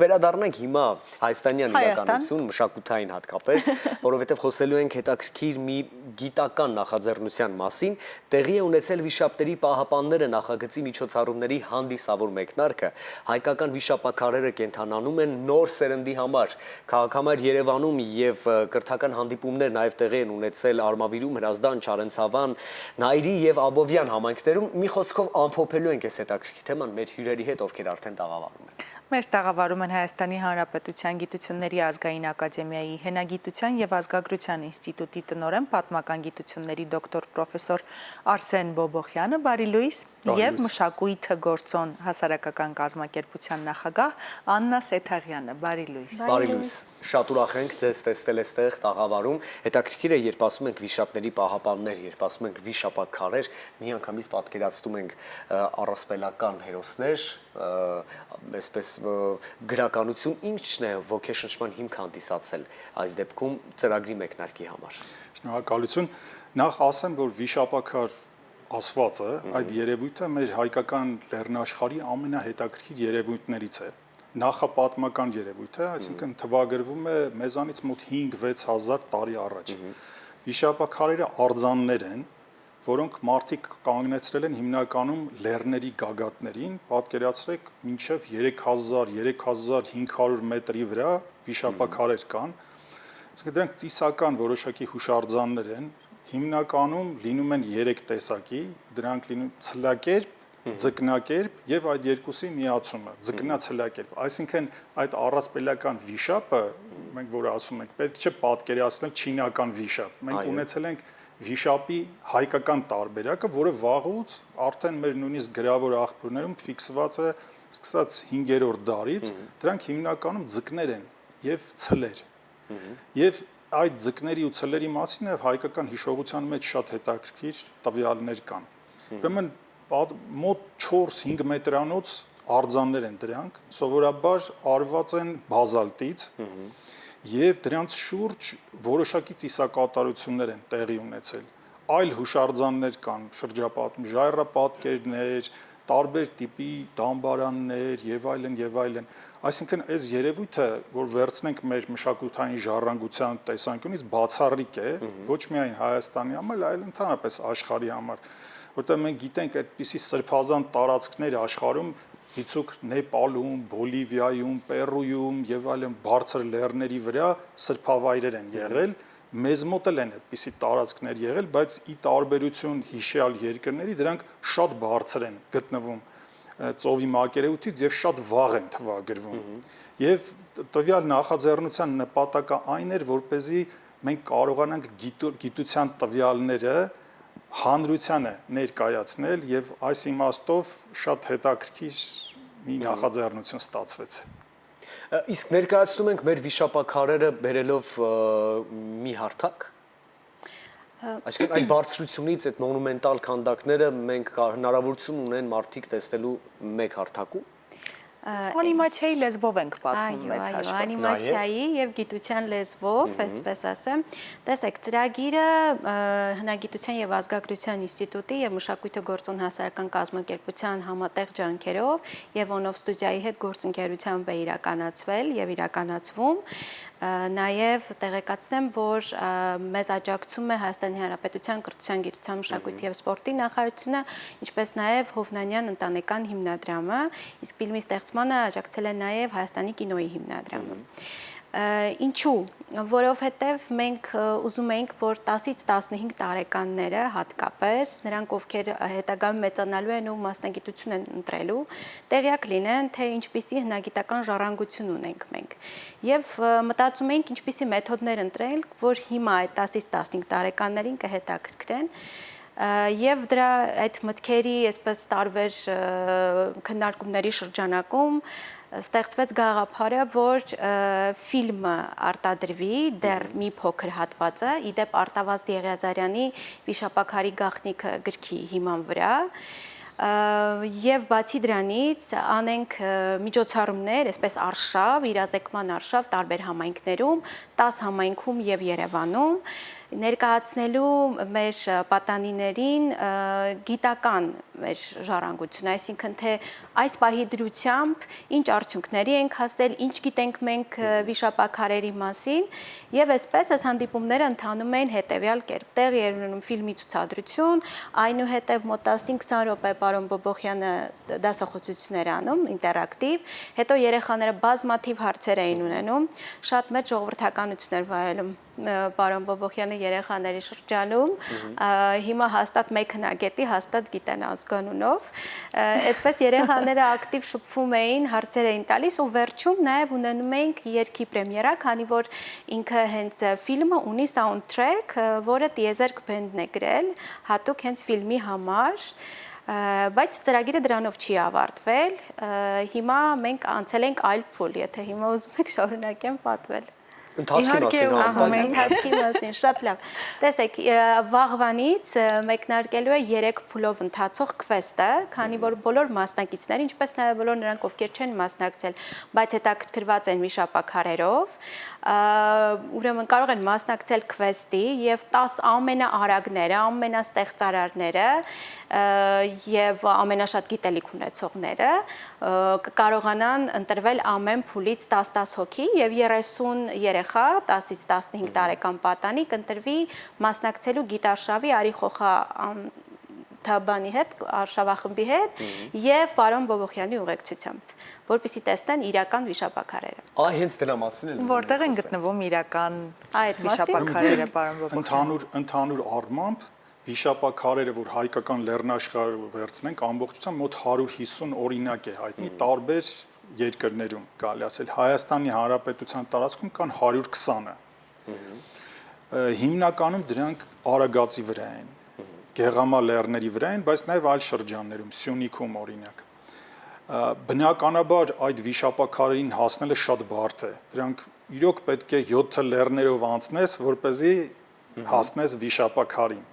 Վերադառնանք հիմա հայաստանյան իրականություն, մշակութային հատկապես, որովհետև խոսելու ենք հետաքրքիր մի գիտական նախաձեռնության մասին, տեղի է ունեցել Վիշապների պահապանները նախագծի միջոցառումների հանդիսավոր մեկնարկը, հայկական վիշապաքարերը կենդանանում են նոր սերնդի համար, քաղաքամար Երևանում եւ կրթական հանդիպումներ նաև տեղի են ունեցել Արմավիրում, Հրազդան, Չարենցավան, Նայիրի եւ Աբովյան համայնքներում, մի խոսքով ամփոփելու ենք այս հետաքրքիր թեման մեր հյուրերի հետ, ովքեր արդեն տաղավարում են։ Մեր տաղավարում են Հայաստանի Հանրապետության Գիտությունների ազգային ակադեմիայի Հենագիտության և ազգագրության ինստիտուտի տնօրեն պատմական գիտությունների դոկտոր պրոֆեսոր Արսեն Բոբոխյանը, բարի լույս, և մշակույթը գործոն հասարակական կազմակերպության նախագահ Աննա Սեթաղյանը, բարի լույս։ Բարի լույս, շատ ուրախ ենք ձեզ տեսնել այստեղ տաղավարում, հետաքրքիր է, երբ ասում ենք վիշապների պահապաններ, երբ ասում ենք վիշապաքարեր, միանգամից պատկերացնում ենք առասպելական հերոսներ, այսպես գրականություն, ինչն է ոգեշնչման հիմք հանդիսացել այս դեպքում ծրագրի մեկնարկի համար։ Շնորհակալություն, նախ ասեմ, որ վիշապաքար ասվածը, այդ երևույթը մեր հայկական լեռնաշխարհի ամենահետաքրքիր երևույթներից է, նախապատմական երևույթ է, այսինքն թվագրվում է մեզանից մոտ 5-6 հազար տարի առաջ։ Վիշապաքարերը արձաններ են, որոնք մարդիկ կանգնեցրել են հիմնականում լեռների գագաթներին, պատկերացրեք մինչև 3000-3500 մետրի վրա վիշապաքարեր կան, այսինքն դրանք ծիսական որոշակի հուշարձաններ են, հիմնականում լինում են 3 տեսակի, դրանք լինում ցլակերպ, ձկնակերպ եւ այդ երկուսի միացումը, ձկնացլակերպ, այսինքն այդ առասպելական վիշապը, մենք որ ասում ենք, պետք չէ պատկերացնել չինական վիշապ, մենք ունեցել ենք վիշապի հայկական տարբերակը, որը վաղուց արդեն մեր նույնիսկ գրավոր աղբյուրներում ֆիքսված է սկսած 5-րդ դարից, դրանք հիմնականում ձկներ են եւ ցլեր։ Եվ այդ ձկների ու ցլերի մասին հայկական հիշողության մեջ շատ հետաքրքիր տվյալներ կան։ Ուրեմն մոտ 4-5 մետրանոց արձաններ են դրանք, սովորաբար արված են բազալտից և դրանց շուրջ որոշակի ծիսակատարություններ են տեղի ունեցել։ Այլ հուշարձաններ կան, շրջապատում ժայռապատկերներ, տարբեր տիպի դամբարաններ եւ այլն։ Այսինքն այս երևույթը, որ վերցնենք մեր մշակութային ժառանգության տեսանկյունից բացառիկ է, ոչ միայն Հայաստանի համար, այլ ընդհանրապես աշխարհի համար, որտեղ մենք գիտենք այդպիսի սրբազան տարածքներ աշխարհում Իցուք Նեպալում, Բոլիվիայում, Պերույում եւ այլն բարձր լեռների վրա սրբավայրեր են եղել, մեզ մոտ են այդպիսի տարածքներ եղել, բայց ի տարբերություն հիշյալ երկրների դրանք շատ բարձր են գտնվում ծովի մակերևույթից եւ շատ վաղ են թվագրվում։ Եվ տվյալ նախաձեռնության նպատակը այն էր, որպեսզի մենք կարողանանք գիտության տվյալները հանրությանը ներկայացնել եւ այս իմաստով շատ հետաքրքիր մի նախաձեռնություն ստացվեց։ Իսկ ներկայացնում ենք մեր վիշապաքարերը բերելով մի հարթակ։ Այսինքն այդ բարձրությունից այդ մոնումենտալ քանդակները մենք հնարավորություն ունեն մարդիկ տեսնելու մեկ հարթակում։ Անիմացիայի լեզվով ենք պատմում մեծ հաշվով։ Այո, անիմացիայի եւ գիտության լեզվով, այսպես ասեմ, տեսեք, ծրագիրը Հնագիտության եւ ազգագրության ինստիտուտի եւ մշակույթը գործոն հասարակական կազմակերպության համատեղ ջանքերով եւ Onov ստուդիայի հետ գործընկերությամբ է իրականացվել եւ իրականացվում։ Նաև տեղեկացնեմ, որ մեզ աջակցում է Հայաստանի Հանրապետության կրթության, գիտության, մշակույթի եւ սպորտի նախարարությունը, ինչպես նաև Հովնանյան ընտանեկան հիմնադրամը, իսկ ֆիլմի ստեղծմանը աջակցել է նաև Հայաստանի կինոյի հիմնադրամը։ Ինչու, որովհետև մենք ուզում էինք, որ 10-ից 15 տարեկանները հատկապես, նրանք ովքեր հետագայում մեծանալու են ու մասնագիտություն են ընտրելու, տեղյակ լինեն, թե ինչպիսի հնագիտական ժառանգություն ունենք մենք։ Եվ մտածում էինք ինչպիսի մեթոդներ ընտրել, որ հիմա այդ 10-ից 15 տարեկաններին կհետաքրքրեն, եւ դրա այդ մտքերի այսպես տարբեր քննարկումների շրջանակում ստեղծվեց գաղափարը, որ ֆիլմը արտադրվի դեռ մի փոքր հատվածը, իդեպ Արտավազդ Եղիազարյանի Վիշապաքարի գաղտնիքը գրքի հիման վրա, եւ բացի դրանից անենք միջոցառումներ, այսպես արշավ, իրազեկման արշավ տարբեր համայնքներում, 10 համայնքում եւ Երևանում, ներկայացնելու մեր պատանիներին գիտական մեր ժառանգություն, այսինքն թե այս պահի դրությամբ ինչ արդյունքների ենք հասել, ինչ գիտենք մենք վիշապաքարերի մասին, եւ այսպես այս հանդիպումները ընթանում էին հետեւյալ կերպ. տեղի էր ունենում ֆիլմի ցուցադրություն, այնուհետև մոտ 15-20 րոպե պարոն Բոբոխյանը դասախոսություններ անում, ինտերակտիվ, հետո երեխաները բազմաթիվ հարցեր էին ունենում, շատ մեծ ժողովրդականություն էր վայելում պարոն Բոբոխյանը երեխաների շրջանում, հիմա հաստատ մեկ հնագետի հաստատ գիտեն ազգանունով, այդպես երեխաները ակտիվ շփվում էին, հարցեր էին տալիս ու վերջում նաև ունենում էինք երգի պրեմիերա, քանի որ ինքը հենց ֆիլմը ունի soundtrack, որը Տիեզերք բենդն է գրել, հատուկ հենց ֆիլմի համար, բայց ծրագիրը դրանով չի ավարտվել, հիմա մենք անցել ենք այլ փուլ, եթե հիմա ուզում եք շարունակեմ պատվել։ Ընթացքի մասին, շատ լավ։ Տեսեք, վաղվանից մեկնարկելու է 3 փուլով ընթացող քվեսթը, քանի որ բոլոր մասնակիցները, ինչպես նաև բոլոր նրանք, ովքեր չեն մասնակցել, բայց հետաքրքրված են վիշապաքարերով, ուրեմն կարող են մասնակցել քվեսթի եւ 10 ամենաարագները, ամենաստեղծարարները եւ ամենաշատ գիտելիք ունեցողները կկարողանան ընտրվել ամեն փուլից 10-10 հոգի եւ 30 երեխա 10-ից 15 տարեկան պատանի կընտրվի մասնակցելու գիտարշավի Արի Խոխա Թաբանի հետ, արշավախմբի հետ եւ պարոն Բոբոխյանի ուղեկցությամբ, որպեսզի տեսնեն իրական վիշապաքարերը։ Հենց դրա մասին էլ Որտեղ են գտնվում իրական վիշապաքարերը, պարոն Բոբոխյան։ Ընդհանուր առմամբ վիշապաքարերը, որ հայկական լեռնաշխարհը վերցնենք, ամբողջությամբ մոտ 150 օրինակ է հայտնի տարբեր երկրներում, կարելի ասել Հայաստանի Հանրապետության տարածքում կան 120-ը։ Հիմնականում դրանք Արագածի վրա են, Գեղամա լեռների վրա են, բայց նաև այլ շրջաններում, Սյունիքում օրինակ։ Բնականաբար այդ վիշապաքարերին հասնելը շատ բարդ է։ Դրանք իրոք պետք է 7 լեռներով անցնես, որպեսզի հասնես վիշապաքարին։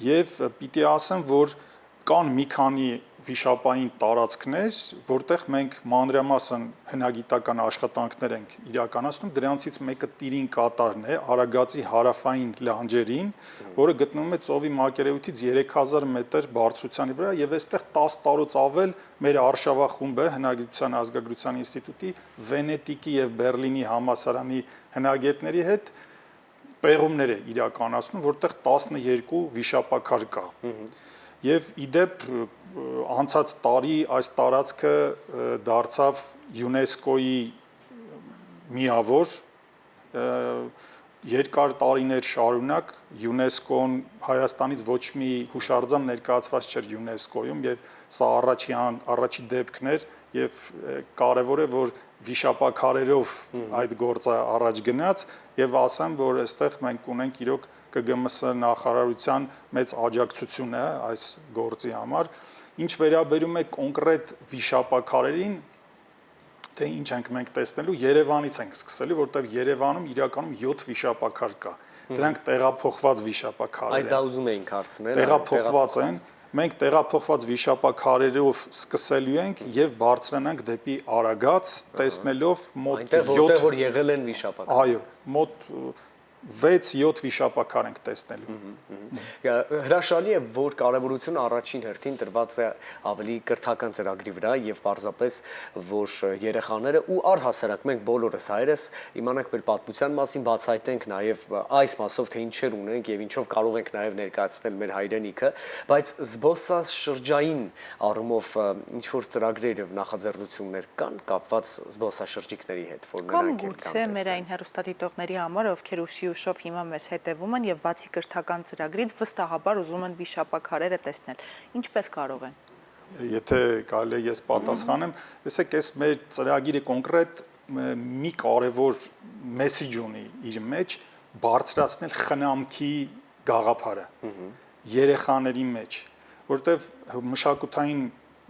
Եվ պիտի ասեմ, որ կան մի քանի վիշապային տարածքներ, որտեղ մենք մանրամասն հնագիտական աշխատանքներ ենք իրականացնում, դրանցից մեկը Տիրին կատարն է, Արագածի հարավային լանջերին, որը գտնվում է ծովի մակերևույթից 3000 մետր բարձրության վրա, եւ այստեղ 10 տարուց ավել մեր արշավախումբը հնագիտության ազգագրության ինստիտուտի, Վենետիկի եւ Բերլինի համալսարանի հնագետների հետ պեղումներ է իրականացնում, որտեղ 12 վիշապաքար կա։ Եվ իդեպ անցած տարի այս տարածքը դարձավ ՅՈՒՆԵՍԿՕ-ի միավոր, երկար տարիներ շարունակ ՅՈՒՆԵՍԿՕ-ն Հայաստանից ոչ մի հուշարձան ներկայացված չէր ՅՈՒՆԵՍԿՕ-ում եւ սա առաջի դեպքն էր եւ կարեւոր է որ վիշապաքարերով այդ գործը առաջ գնաց եւ ասեմ որ այստեղ մենք ունենք իրոք ԿԳՄՍ նախարարության մեծ աջակցությունը այս գործի համար ինչ վերաբերում է կոնկրետ վիշապաքարերին թե ինչ ենք մենք տեսնելու Երևանից ենք սկսելու որտեղ Երևանում իրականում 7 վիշապաքար կա դրանք տեղափոխված վիշապաքարեր են այդ դա ուզում էինք հարցնել տեղափոխված են մենք տեղափոխված վիշապաքարերով սկսելու ենք եւ բարձրանանք դեպի Արագած տեսնելով մոտ 7 որտեղ որ եղել են վիշապաքար այո մոտ 6-7 վիշապաքար ենք տեսնելու։ Հրաշալի է, որ կարևորությունը առաջին հերթին տրված է ավելի կրթական ծրագրի վրա եւ պարզապես որ երեխաները ու առհասարակ մենք բոլորս հայերս իմանանք մեր պատմության մասին, բացահայտենք նաեւ այս մասով թե ինչեր ունենք եւ ինչով կարող ենք նաեւ ներկայացնել մեր հայրենիքը, բայց զբոսաշրջային առումով ինչ որ ծրագրեր եւ նախաձեռնություններ կան կապված զբոսաշրջիկների հետ, որ նրանք գուցե մեր այն հեռուստադիտողների համար, ովքեր ուշով հիմա մեզ հետևում են եւ բացի կրթական ծրագրից վստահաբար ուզում են վիշապաքարերը տեսնել։ Ինչպես կարող են։ Եթե կարելի է ես պատասխանեմ, տեսեք, այս մեր ծրագիրը կոնկրետ մի կարևոր մեսեջ ունի իր մեջ բարձրացնել խնամքի գաղափարը երեխաների մեջ, որտեվ մշակութային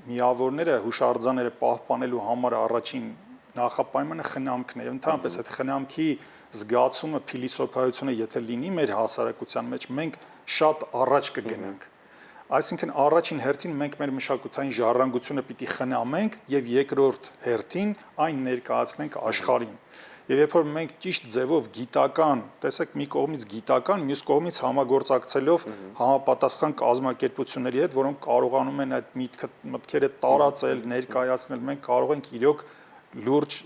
միավորները, հուշարձանները պահպանելու համար առաջին նախապայմանը խնամքն է։ Ընդհանրապես այդ խնամքի զգացումը, փիլիսոփայությունը եթե լինի մեր հասարակության մեջ, մենք շատ առաջ կգնանք։ Այսինքն առաջին հերթին մենք մեր մշակութային ժառանգությունը պիտի խնամենք եւ երկրորդ հերթին այն ներկայացնենք աշխարհին։ Եվ երբ որ մենք ճիշտ ձևով գիտական, տեսեք, մի կողմից գիտական, մյուս կողմից համագործակցելով համապատասխան կազմակերպությունների հետ, որոնք կարողանում են այդ մտքերը տարածել, ներկայացնել, մենք կարող ենք իրոք լուրջ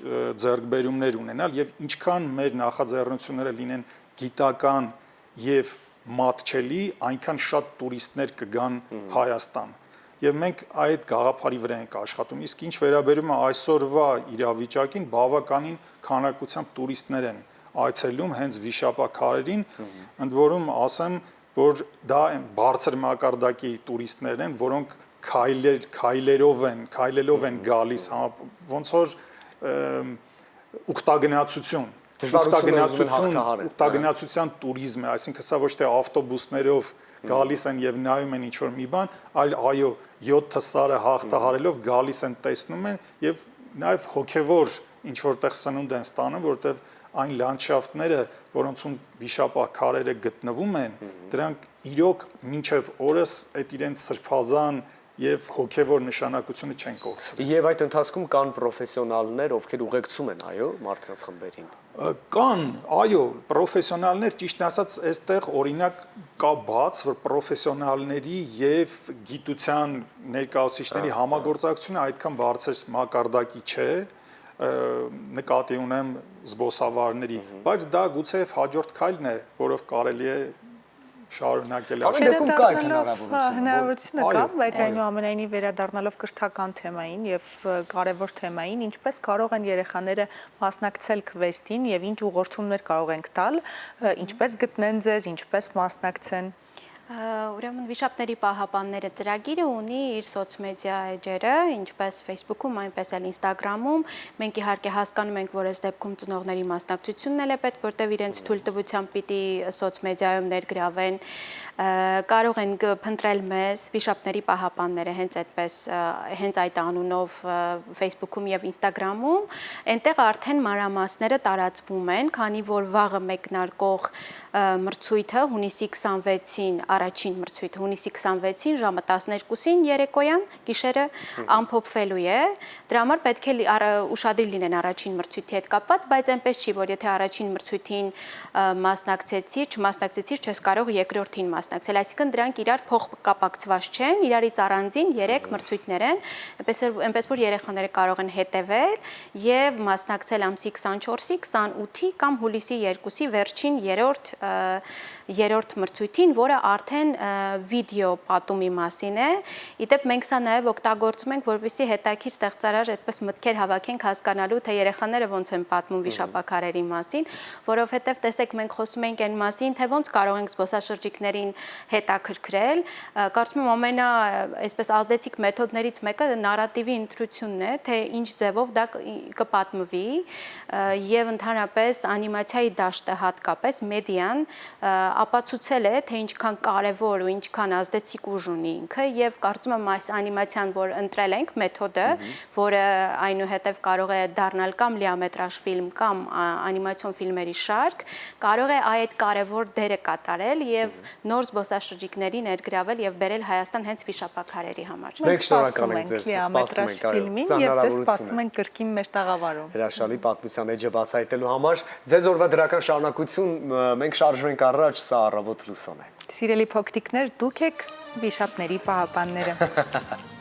ձեռքբերումներ ունենալ եւ ինչքան մեր նախաձեռնությունները լինեն գիտական եւ մատչելի, այնքան շատ տուրիստներ կգան Հայաստան։ Եվ մենք այդ գաղափարի վրա ենք աշխատում։ Իսկ ինչ վերաբերում է այսօրվա իրավիճակին, բավականին քանակությամբ տուրիստներ են այցելում հենց վիշապաքարերին, ընդ որում ասեմ, որ դա բարձր մակարդակի տուրիստներ են, որոնք քայլելով են գալիս, ոնց որ ուխտագնացություն, ուխտագնացության տուրիզմ է, այսինքն սա ոչ թե ավտոբուսներով գալիս են եւ նայում են ինչ-որ մի բան, այլ այո 7 սարը հաղթահարելով գալիս են, տեսնում են եւ նաեւ հոգեվոր ինչ-որտեղ սնունդ են ստանում, որտեւ այն լանդշաֆտները, որոնցում վիշապաքարերը գտնվում են, դրանք իրոք մինչեւ օրս այդ իրենց սրբազան եւ հոգեվոր նշանակությունը չեն կորցրել։ Եվ այդ ընթացքում կան պրոֆեսիոնալներ, ովքեր ուղեկցում են, այո, մարդկանց խմբերին։ Կան, այո, պրոֆեսիոնալներ, ճիշտ ասած, այստեղ օրինակ կա բաց, որ պրոֆեսիոնալների եւ գիտության ներկայացուցիչների համագործակցությունը այդքան բարձր մակարդակի չէ, նկատի ունեմ զբոսավարների, բայց դա գուցե հաջորդ քայլն է, որով կարելի է շարունակել դեպքում կա այդ հնարավորությունը կա, բայց այնուամենայնիվ վերադառնալով կրթական թեմային եւ կարեւոր թեմային, ինչպես կարող են երեխաները մասնակցել քվեսթին եւ ինչ ուղղորդումներ կարող ենք տալ, ինչպես գտնեն ձեզ, ինչպես մասնակցեն։ Ուրեմն Վիշապների պահապանները ծրագիրը ունի իր սոցմեդիա էջերը, ինչպես Facebook-ում, այնպես էլ Instagram-ում։ Մենք իհարկե հասկանում ենք, որ այս դեպքում ծնողների մասնակցությունն էլ է պետք, որտեղ իրենց թույլտվությամբ պիտի սոցմեդիայում ներգրավեն։ Կարող են փնտրել մեզ Վիշապների պահապանները հենց այդ անունով Facebook-ում եւ Instagram-ում։ Այնտեղ արդեն մանրամասները տարածվում են, քանի որ վաղը մեկնարկող մրցույթը հունիսի 26-ին առաջին մրցույթը հունիսի 26-ին ժամը 12-ին երեկոյան գիշերը ամփոփվելու է։ Դրա համար պետք է ուշադիր լինեն առաջին մրցույթի հետ կապված, բայց այնպես չի, որ եթե առաջին մրցույթին չմասնակցեցիր, չես կարող երկրորդին մասնակցել, այսինքն դրանք իրար փոխկապակցված չեն, իրարից առանձին 3 մրցույթներ են, այնպես որ երեխաները կարող են հետևել եւ մասնակցել ամսի 24-ի, 28-ի կամ հուլիսի 2-ի վերջին երրորդ մրցույթին, որը արդեն վիդեո պատումի մասին է։ Իդեպ մենք սա նաև օգտագործում ենք, որպեսզի հետաքրքիր ստեղծարար այդպես մտքեր հավաքենք հասկանալու, թե երեխաները ոնց են պատմում վիշապաքարերի մասին, որովհետև տեսեք, մենք խոսում ենք այն մասին, թե ոնց կարող ենք զբոսաշրջիկներին հետաքրքրել։ Կարծում եմ ամենա այսպես ազդեցիկ մեթոդներից մեկը նարատիվի ընտրությունն է, թե ինչ ձևով դա կպատմվի եւ ընդհանրապես անիմացիայի դաշտը հատկապես մեդիան ապացուցել է, թե ինչքան կարևոր ու ինչքան ազդեցիկ ուժ ունի ինքը եւ կարծում եմ այս անիմացիան, որ ընտրել ենք մեթոդը, որը այնուհետև կարող է դառնալ կամ լիամետրաժ ֆիլմ կամ անիմացիոն ֆիլմերի շարք, կարող է այդ կարևոր դերը կատարել եւ նոր զբոսաշրջիկների ներգրավել եւ բերել Հայաստան հենց վիշապաքարերի համար։ Մենք շնորհակալ ենք ձեզ, սպասում ենք ֆիլմին եւ ձեզ սպասում ենք կրկին մեր տաղավարում։ Հրաշալի պատմության էջը բացահայտելու համար ձեզ օրվա դրական շարունակություն, մենք շարժվենք առաջ, սա առավոտ լուսոն է։ Սիրելի փոքրիկներ, դուք եք վիշապների պահապանները։